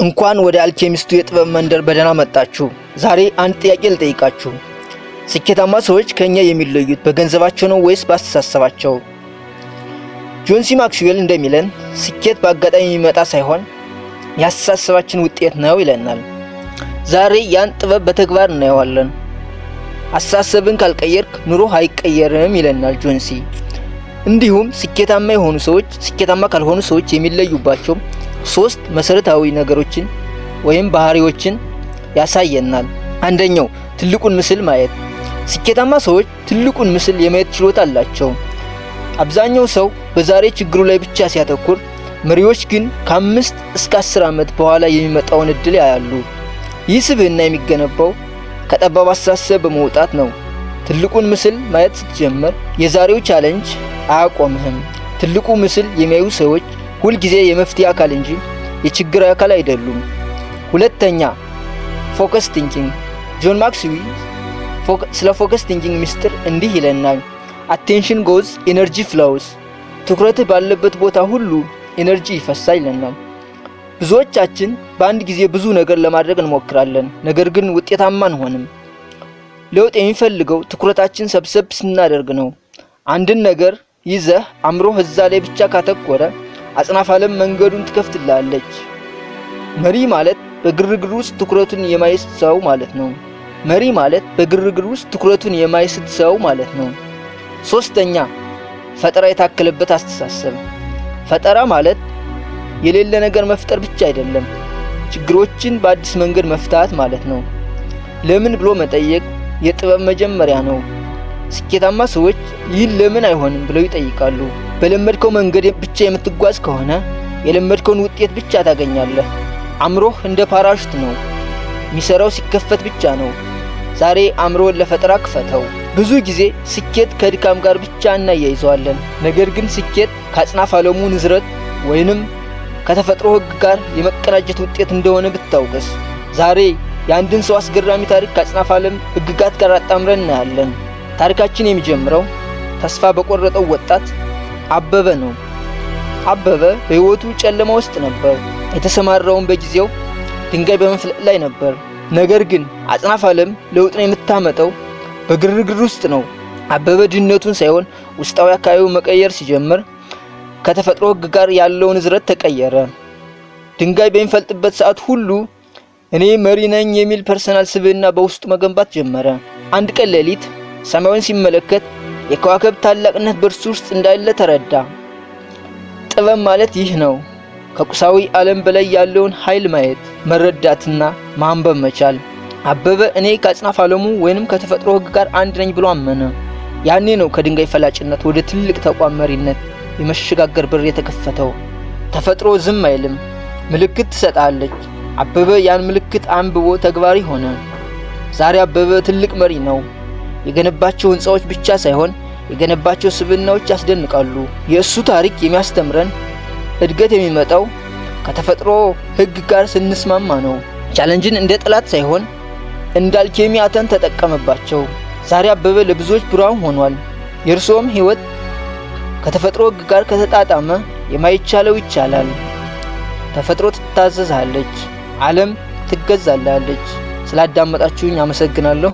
እንኳን ወደ አልኬሚስቱ የጥበብ መንደር በደህና መጣችሁ። ዛሬ አንድ ጥያቄ ልጠይቃችሁ። ስኬታማ ሰዎች ከኛ የሚለዩት በገንዘባቸው ነው ወይስ በአስተሳሰባቸው? ጆን ሲ ማክስዌል እንደሚለን ስኬት በአጋጣሚ የሚመጣ ሳይሆን የአስተሳሰባችን ውጤት ነው ይለናል። ዛሬ ያን ጥበብ በተግባር እናየዋለን። አስተሳሰብን ካልቀየርክ ኑሮህ አይቀየርም ይለናል ጆን ሲ። እንዲሁም ስኬታማ ካልሆኑ ሰዎች የሚለዩባቸው ሶስት መሰረታዊ ነገሮችን ወይም ባህሪዎችን ያሳየናል። አንደኛው ትልቁን ምስል ማየት። ስኬታማ ሰዎች ትልቁን ምስል የማየት ችሎታ አላቸው። አብዛኛው ሰው በዛሬ ችግሩ ላይ ብቻ ሲያተኩር፣ መሪዎች ግን ከ5 እስከ 10 ዓመት በኋላ የሚመጣውን እድል ያያሉ። ይህ ስብዕና የሚገነባው ከጠባብ አስተሳሰብ በመውጣት ነው። ትልቁን ምስል ማየት ስትጀምር የዛሬው ቻሌንጅ አያቆምህም። ትልቁ ምስል የሚያዩ ሰዎች ሁልጊዜ የመፍትሄ አካል እንጂ የችግር አካል አይደሉም። ሁለተኛ ፎከስ ቲንኪንግ። ጆን ማክስዌል ስለ ፎከስ ቲንኪንግ ሚስጥር እንዲህ ይለናል። አቴንሽን ጎዝ ኤነርጂ ፍላውስ። ትኩረትህ ባለበት ቦታ ሁሉ ኤነርጂ ይፈሳል ይለናል። ብዙዎቻችን በአንድ ጊዜ ብዙ ነገር ለማድረግ እንሞክራለን፣ ነገር ግን ውጤታማ አንሆንም። ለውጥ የሚፈልገው ትኩረታችን ሰብሰብ ስናደርግ ነው። አንድን ነገር ይዘህ አእምሮህ እዛ ላይ ብቻ ካተኮረ አጽናፈ ዓለም መንገዱን ትከፍትልሃለች። መሪ ማለት በግርግር ውስጥ ትኩረቱን የማይስት ሰው ማለት ነው። ሶስተኛ ፈጠራ የታከለበት አስተሳሰብ። ፈጠራ ማለት የሌለ ነገር መፍጠር ብቻ አይደለም፣ ችግሮችን በአዲስ መንገድ መፍታት ማለት ነው። ለምን ብሎ መጠየቅ የጥበብ መጀመሪያ ነው። ስኬታማ ሰዎች ይህን ለምን አይሆንም ብለው ይጠይቃሉ። በለመድከው መንገድ ብቻ የምትጓዝ ከሆነ የለመድከውን ውጤት ብቻ ታገኛለህ። አእምሮህ እንደ ፓራሹት ነው፣ የሚሰራው ሲከፈት ብቻ ነው። ዛሬ አእምሮን ለፈጠራ ክፈተው። ብዙ ጊዜ ስኬት ከድካም ጋር ብቻ እናያይዘዋለን። ነገር ግን ስኬት ከአጽናፈ ዓለሙ ንዝረት ወይንም ከተፈጥሮ ሕግ ጋር የመቀናጀት ውጤት እንደሆነ ብታውቅስ? ዛሬ የአንድን ሰው አስገራሚ ታሪክ ከአጽናፈ ዓለም ሕግጋት ጋር አጣምረን እናያለን። ታሪካችን የሚጀምረው ተስፋ በቆረጠው ወጣት አበበ ነው። አበበ በሕይወቱ ጨለማ ውስጥ ነበር። የተሰማራውን በጊዜው ድንጋይ በመፍለጥ ላይ ነበር። ነገር ግን አጽናፈ ዓለም ለውጥን የምታመጣው በግርግር ውስጥ ነው። አበበ ድህነቱን ሳይሆን ውስጣዊ አካባቢውን መቀየር ሲጀምር ከተፈጥሮ ሕግ ጋር ያለው ንዝረት ተቀየረ። ድንጋይ በሚፈልጥበት ሰዓት ሁሉ እኔ መሪ ነኝ የሚል ፐርሰናል ስብዕና በውስጡ መገንባት ጀመረ። አንድ ቀን ሌሊት ሰማዩን ሲመለከት የከዋክብት ታላቅነት በእርሱ ውስጥ እንዳለ ተረዳ። ጥበብ ማለት ይህ ነው፣ ከቁሳዊ ዓለም በላይ ያለውን ኃይል ማየት፣ መረዳትና ማንበብ መቻል። አበበ እኔ ከአጽናፈ ዓለሙ ወይንም ከተፈጥሮ ሕግ ጋር አንድ ነኝ ብሎ አመነ። ያኔ ነው ከድንጋይ ፈላጭነት ወደ ትልቅ ተቋም መሪነት የመሸጋገር በር የተከፈተው። ተፈጥሮ ዝም አይልም፣ ምልክት ትሰጣለች። አበበ ያን ምልክት አንብቦ ተግባሪ ሆነ። ዛሬ አበበ ትልቅ መሪ ነው። የገነባቸው ህንጻዎች ብቻ ሳይሆን የገነባቸው ስብዕናዎች ያስደንቃሉ። የእሱ ታሪክ የሚያስተምረን እድገት የሚመጣው ከተፈጥሮ ሕግ ጋር ስንስማማ ነው። ቻሌንጅን እንደ ጠላት ሳይሆን እንደ አልኬሚ አተን ተጠቀመባቸው። ዛሬ አበበ ለብዙዎች ብርሃን ሆኗል። የእርሶም ህይወት ከተፈጥሮ ሕግ ጋር ከተጣጣመ የማይቻለው ይቻላል። ተፈጥሮ ትታዘዛለች፣ ዓለም ትገዛላለች። ስላዳመጣችሁኝ አመሰግናለሁ።